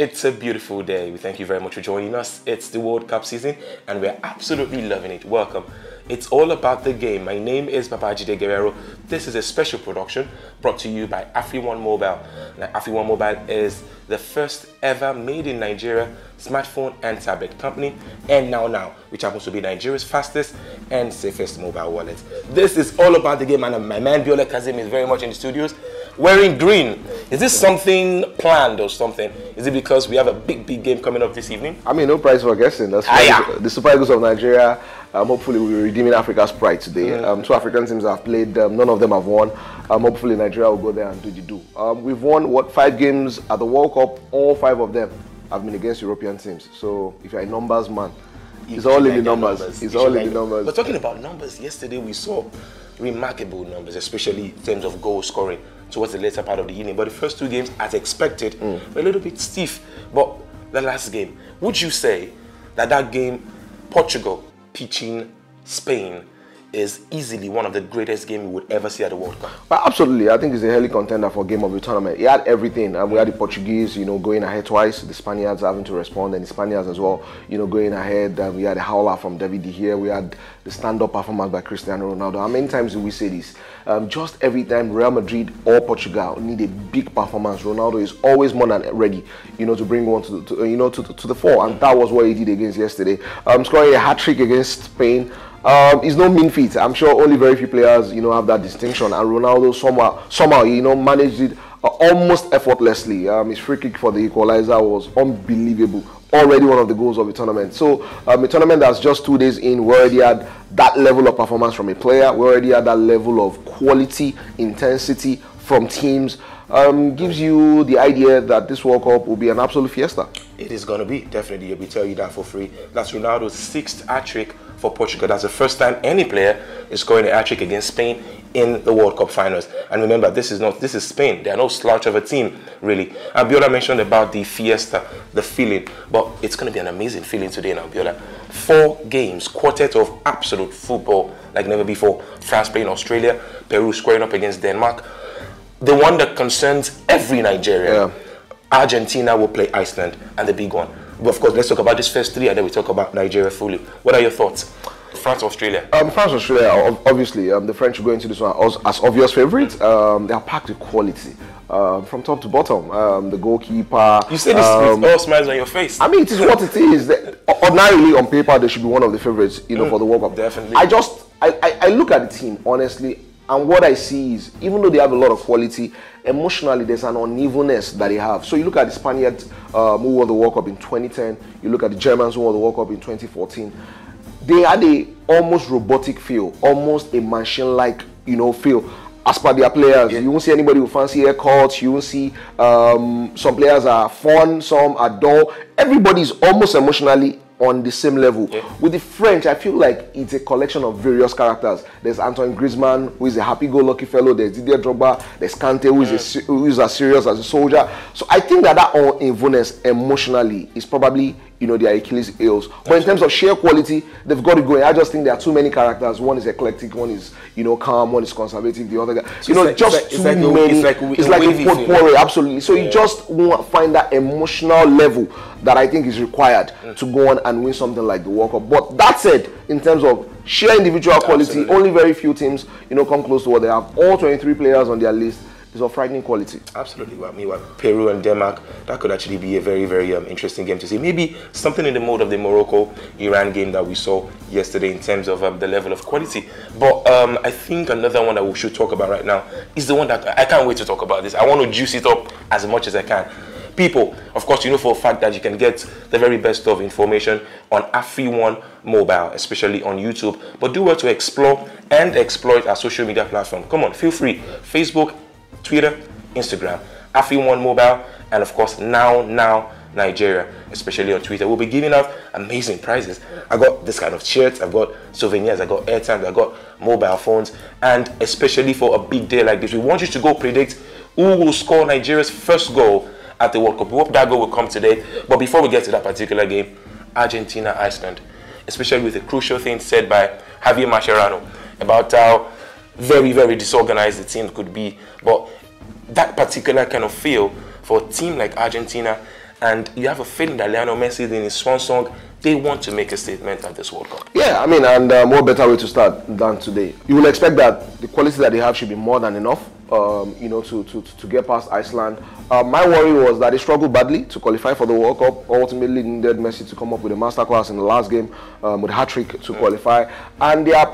It's a beautiful day. We thank you very much for joining us. It's the World Cup season and we're absolutely loving it. Welcome. It's all about the game. My name is Babajide Guerrero. This is a special production brought to you by AfriOne Mobile. Now, AfriOne Mobile is the first ever made in Nigeria smartphone and tablet company, and now, which happens to be Nigeria's fastest and safest mobile wallet. This is all about the game, and my man Biola Kazim is very much in the studios wearing green. Is this something planned or something? Is it because we have a big game coming up this evening? I mean, no prize for guessing. That's the Super Eagles of Nigeria. Hopefully, we'll be redeeming Africa's pride today. Two African teams have played. None of them have won. Hopefully, Nigeria will go there and do the do. We've won, 5 games at the World Cup. All 5 of them have been against European teams. So, if you're a numbers man, it's all in the numbers. It's all in the numbers. But talking about numbers, yesterday we saw remarkable numbers, especially in terms of goal scoring towards the later part of the evening. But the first 2 games, as expected, were a little bit stiff. But the last game, would you say that game, Portugal pitching Spain, is easily one of the greatest games we would ever see at the World Cup? Well, absolutely. I think it's a early contender for game of the tournament. It had everything. We had the Portuguese, going ahead twice. The Spaniards having to respond, and the Spaniards as well, going ahead. We had a howler from David De Gea. We had the stand-up performance by Cristiano Ronaldo. How many times do we say this? Just every time Real Madrid or Portugal need a big performance, Ronaldo is always more than ready, to bring one to the fore, and that was what he did against yesterday. Scoring a hat-trick against Spain. It's no mean feat. I'm sure only very few players, have that distinction. And Ronaldo somehow, managed it almost effortlessly. His free kick for the equalizer was unbelievable. Already one of the goals of the tournament. So a tournament that's just 2 days in, we already had that level of performance from a player. We already had that level of quality, intensity from teams. Gives you the idea that this World Cup will be an absolute fiesta. It is going to be, definitely. We tell you that for free. That's Ronaldo's 6th hat-trick for Portugal. That's the first time any player is scoring a hat-trick against Spain in the World Cup finals. And remember, this is Spain. They are no slouch of a team, really. And Biola mentioned about the fiesta, the feeling. But it's going to be an amazing feeling today now, Biola. 4 games, quartet of absolute football like never before. France playing Australia, Peru squaring up against Denmark. The one that concerns every Nigerian. Argentina will play Iceland, and the big one. But of course, let's talk about this first 3, and then we talk about Nigeria fully. What are your thoughts? France, Australia. France, Australia. Obviously, the French will go into this one as obvious favourites. They are packed with quality. From top to bottom, the goalkeeper. You say this with all smiles on your face. I mean, it is what it is. Ordinarily, on paper, they should be one of the favourites, for the World Cup. Definitely. I look at the team honestly. And what I see is, even though they have a lot of quality, emotionally there's an unevenness that they have. So you look at the Spaniards who won the World Cup in 2010, you look at the Germans who won the World Cup in 2014, they had a almost robotic feel, almost a machine-like, feel. As per their players, you won't see anybody with fancy haircuts, you won't see some players are fun, some are dull. Everybody's almost emotionally on the same level. With the French, I feel like it's a collection of various characters. There's Antoine Griezmann, who is a happy-go-lucky fellow. There's Didier Drogba. There's Kante, who is as serious as a soldier. So I think that unevenness emotionally is probably, their Achilles heels. But in terms of sheer quality, they've got it going. I just think there are too many characters. One is eclectic, one is, calm, one is conservative, the other guy. So it's like a potpourri, absolutely. So you just won't find that emotional level that I think is required to go on and win something like the World Cup. But that said, in terms of sheer individual quality, only very few teams, come close to what they have. All 23 players on their list is of frightening quality. Absolutely. Well, meanwhile, Peru and Denmark, that could actually be a very, very interesting game to see. Maybe something in the mode of the Morocco-Iran game that we saw yesterday in terms of the level of quality. But I think another one that we should talk about right now is the one that I can't wait to talk about this. I want to juice it up as much as I can. People, of course, for a fact that you can get the very best of information on AfriOne Mobile, especially on YouTube. But do well to explore and exploit our social media platform. Come on, feel free. Facebook, Twitter, Instagram, AfriOne Mobile, and of course, now Nigeria, especially on Twitter. We'll be giving out amazing prizes. I got this kind of shirts, I've got souvenirs, I got airtime, I got mobile phones, and especially for a big day like this, we want you to go predict who will score Nigeria's first goal at the World Cup. We hope that goal will come today. But before we get to that particular game, Argentina, Iceland, especially with the crucial thing said by Javier Mascherano about how very, very disorganized the team could be. But that particular kind of feel for a team like Argentina and you have a feeling that Lionel Messi in his swan song, they want to make a statement at this World Cup. Yeah, I mean, and what better way to start than today? You will expect that the quality that they have should be more than enough, you know, to get past Iceland. My worry was that they struggled badly to qualify for the World Cup. Ultimately needed Messi to come up with a masterclass in the last game with a hat-trick to qualify. And their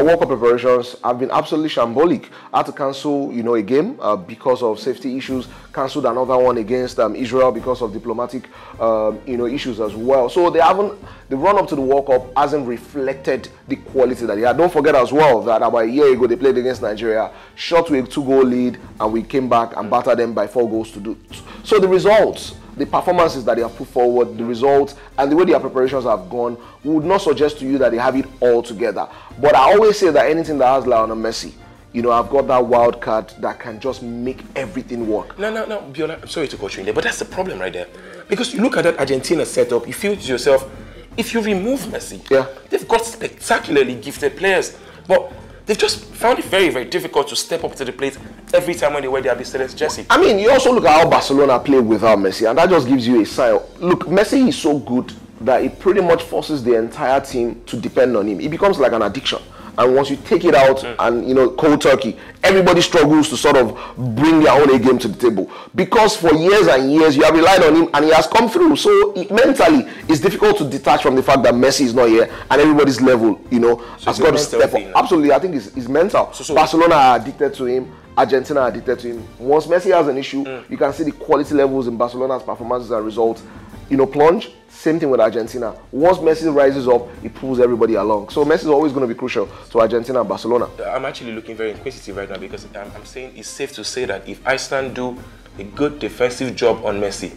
World Cup preparations have been absolutely shambolic. Had to cancel, you know, a game because of safety issues. Cancelled another one against Israel because of diplomatic, you know, issues as well. So they haven't. The run-up to the World Cup hasn't reflected the quality that they had. Don't forget as well that about a year ago they played against Nigeria, shot with a 2-goal lead, and we came back and battered them by 4 goals to do. So the results, the performances that they have put forward, the results, and the way their preparations have gone would not suggest to you that they have it all together. But I always say that anything that has Lionel Messi, you know, I've got that wild card that can just make everything work. No, Biola, I'm sorry to cut you in there, but that's the problem right there. Because you look at that Argentina setup, you feel to yourself, if you remove Messi, they've got spectacularly gifted players, but they've just found it very, very difficult to step up to the plate every time when they wear their Celeste jersey. I mean, you also look at how Barcelona play without Messi, and that just gives you a sign. Look, Messi is so good that it pretty much forces the entire team to depend on him. It becomes like an addiction. And once you take it out and, you know, cold turkey, everybody struggles to sort of bring their own A game to the table. Because for years and years, you have relied on him and he has come through. So mentally, it's difficult to detach from the fact that Messi is not here and everybody's level, you know, has got to step up. Absolutely, I think it's mental. Barcelona are addicted to him. Argentina are addicted to him. Once Messi has an issue, you can see the quality levels in Barcelona's performances and results, you know, plunge. Same thing with Argentina. Once Messi rises up, he pulls everybody along. So Messi is always going to be crucial to Argentina and Barcelona. I'm actually looking very inquisitive right now because I'm saying it's safe to say that if Iceland do a good defensive job on Messi,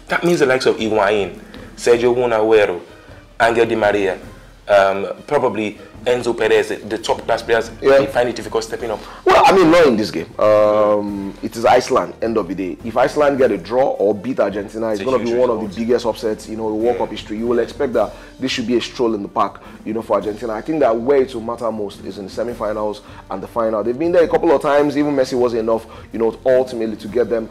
that means the likes of Higuain, Sergio Agüero, Angel Di Maria, probably Enzo Perez, the top class players, they find it difficult stepping up. Well, I mean, not in this game. It is Iceland, end of the day. If Iceland get a draw or beat Argentina, it's going to be one of the biggest upsets, you know, in World Cup history. You will expect that this should be a stroll in the park, you know, for Argentina. I think that where it will matter most is in the semi-finals and the final. They've been there a couple of times. Even Messi wasn't enough, you know, ultimately to get them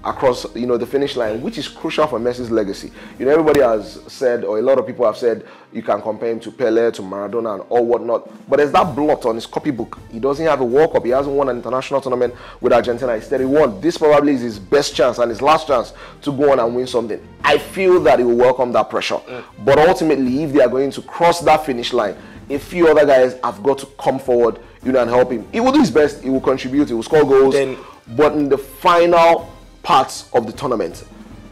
across, you know, the finish line, which is crucial for Messi's legacy. You know, everybody has said, or a lot of people have said, you can compare him to Pele, to Maradona, and all whatnot. But there's that blot on his copybook. He doesn't have a World Cup. He hasn't won an international tournament with Argentina. He's 31. This probably is his best chance and his last chance to go on and win something. I feel that he will welcome that pressure. But ultimately, if they are going to cross that finish line, a few other guys have got to come forward, you know, and help him. He will do his best. He will contribute. He will score goals. But in the final parts of the tournament,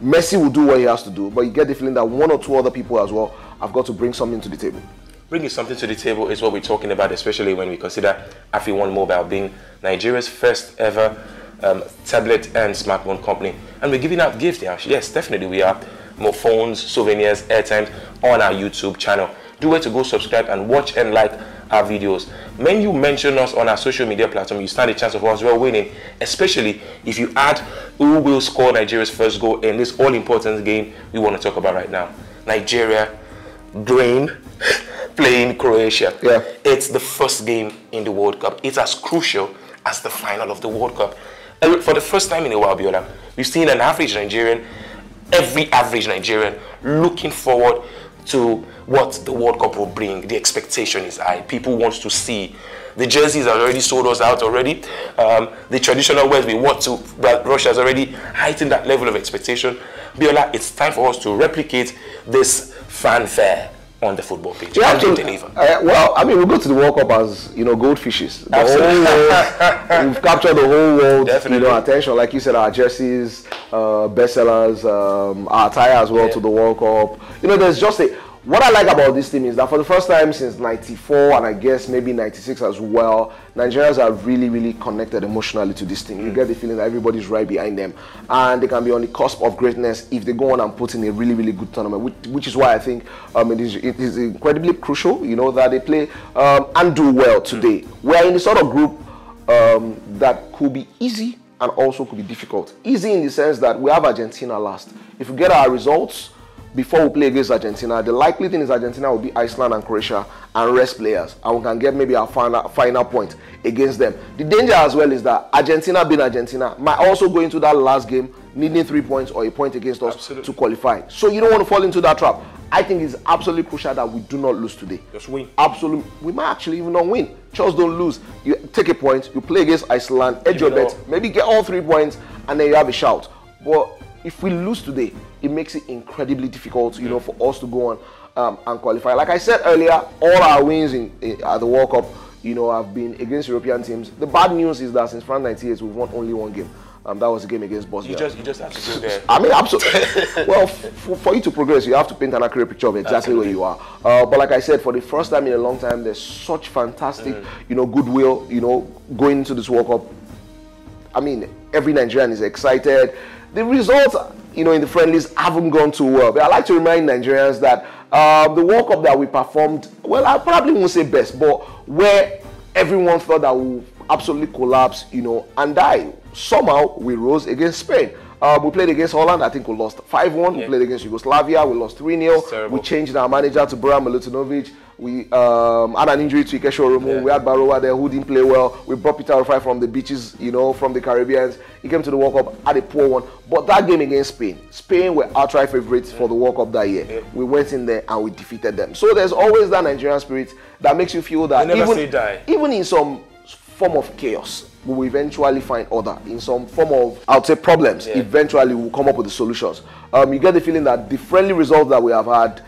Messi will do what he has to do. But you get the feeling that one or two other people as well have got to bring something to the table. Bringing something to the table is what we're talking about, especially when we consider AfriOne Mobile being Nigeria's first ever tablet and smartphone company. And we're giving out gifts here. Yes, definitely we are. More phones, souvenirs, airtime on our YouTube channel. Do it to go subscribe and watch and like our videos. When you mention us on our social media platform, you stand a chance of us well winning, especially if you add who will score Nigeria's first goal in this all-important game we want to talk about right now. Nigeria playing Croatia. It's the first game in the World Cup. It's as crucial as the final of the World Cup. And for the first time in a while, Biola, we've seen an average Nigerian, every average Nigerian, looking forward to what the World Cup will bring. The expectation is high. People want to see. The jerseys are already sold us out already. The traditional wears we want to, but Russia has already heightened that level of expectation. Biola, it's time for us to replicate this fanfare on the football pitch. Well, I mean, we go to the World Cup as, you know, goldfishes. The whole world, we've captured the whole world, you know, attention. Like you said, our jerseys, bestsellers, our attire as well to the World Cup. You know, there's just what I like about this team is that for the first time since '94 and I guess maybe '96 as well, Nigerians are really, really connected emotionally to this team. You get the feeling that everybody's right behind them and they can be on the cusp of greatness if they go on and put in a really, really good tournament, which is why I think it is incredibly crucial, you know, that they play and do well today. We're in the sort of group that could be easy and also could be difficult. Easy in the sense that we have Argentina last. If we get our results before we play against Argentina, the likely thing is Argentina will be Iceland and Croatia and rest players, and we can get maybe our final point against them. The danger as well is that Argentina being Argentina might also go into that last game needing 3 points or a point against us Absolutely. to qualify. So you don't want to fall into that trap. I think it's absolutely crucial that we do not lose today. Just win. Absolutely. We might actually even not win. Just don't lose. You take a point, you play against Iceland, edge your bet, maybe get all 3 points, and then you have a shout. But if we lose today, it makes it incredibly difficult, you know, for us to go on and qualify. Like I said earlier, all our wins at the World Cup, you know, have been against European teams. The bad news is that since France 98, we've won only 1 game. That was a game against Bosnia. You just have to go there. I mean, absolutely. Well, for you to progress, you have to paint an accurate picture of exactly where you are. But like I said, for the first time in a long time, there's such fantastic, you know, goodwill, you know, going into this World Cup. I mean, every Nigerian is excited. The results, you know, in the friendlies haven't gone too well. But I like to remind Nigerians that the World Cup that we performed, well, I probably won't say best, but where everyone thought that we absolutely collapse, you know, and die. Somehow we rose against Spain. We played against Holland. I think we lost 5-1. Yeah. We played against Yugoslavia. We lost 3-0. We changed our manager to Boran Milutinovic. We had an injury to Ikesho Oromo. Yeah. We had Barowa there who didn't play well. We brought Peter Rufai from the beaches, you know, from the Caribbean. He came to the World Cup, had a poor one. But that game against Spain were outright favorites for the World Cup that year. Yeah. We went in there and we defeated them. So there's always that Nigerian spirit that makes you feel that even in some form of chaos, we will eventually find order. In some form of, I would say, problems, eventually we'll come up with the solutions. You get the feeling that the friendly results that we have had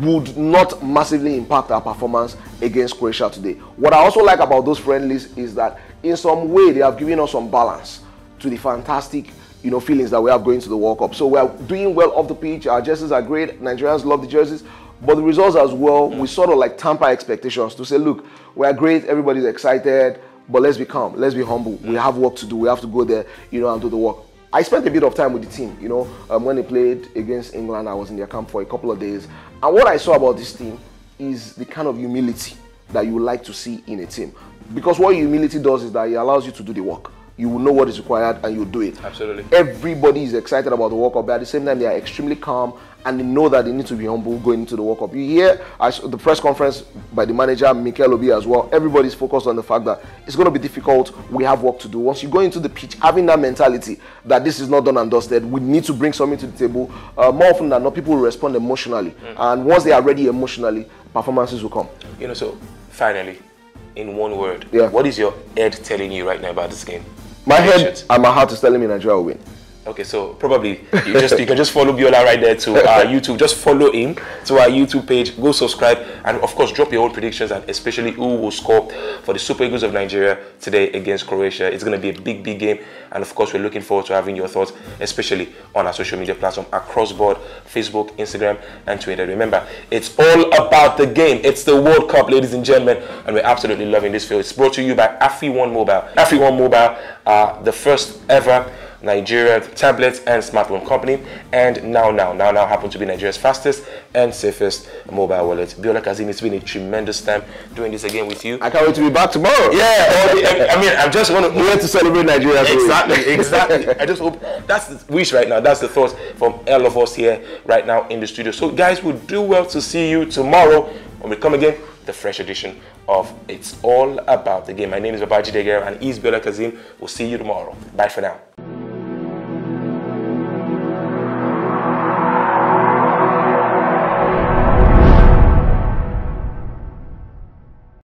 would not massively impact our performance against Croatia today. What I also like about those friendlies is that in some way they have given us some balance to the fantastic, you know, feelings that we have going to the World Cup. So we are doing well off the pitch. Our jerseys are great. Nigerians love the jerseys. But the results as well, we sort of like tamper expectations to say, look, we are great, everybody's excited, but let's be calm, let's be humble. We have work to do. We have to go there, you know, and do the work. I spent a bit of time with the team, you know, when they played against England. I was in their camp for a couple of days. And what I saw about this team is the kind of humility that you would like to see in a team. Because what humility does is that it allows you to do the work. You will know what is required and you'll do it. Absolutely. Everybody is excited about the World Cup, but at the same time, they are extremely calm and they know that they need to be humble going into the World Cup. You hear the press conference by the manager, Mikel Obi, as well. Everybody's focused on the fact that it's going to be difficult. We have work to do. Once you go into the pitch, having that mentality that this is not done and dusted, we need to bring something to the table. More often than not, people will respond emotionally. And once they are ready emotionally, performances will come. You know, so finally, in one word, what is your head telling you right now about this game? My head and my heart is telling me Nigeria will win. Okay, so probably you can just follow Biola right there to our YouTube. Just follow him to our YouTube page. Go subscribe, and of course drop your own predictions, and especially who will score for the Super Eagles of Nigeria today against Croatia. It's going to be a big game, and of course we're looking forward to having your thoughts, especially on our social media platform across board: Facebook, Instagram, and Twitter. Remember, it's all about the game. It's the World Cup, ladies and gentlemen, and we're absolutely loving this field. It's brought to you by AfriOne Mobile. AfriOne Mobile, the first ever Nigerian tablet and smartphone company, and now happen to be Nigeria's fastest and safest mobile wallet. Biola Kazeem, it's been a tremendous time doing this again with you. I can't wait to be back tomorrow. Yeah, I mean, I'm just want to celebrate Nigeria. Exactly. I just hope that's the wish right now. That's the thoughts from all of us here right now in the studio. So, guys, we'll do well to see you tomorrow when we come again, the fresh edition of It's All About the Game. My name is Babaji Degera, and he's Biola Kazeem. We'll see you tomorrow. Bye for now.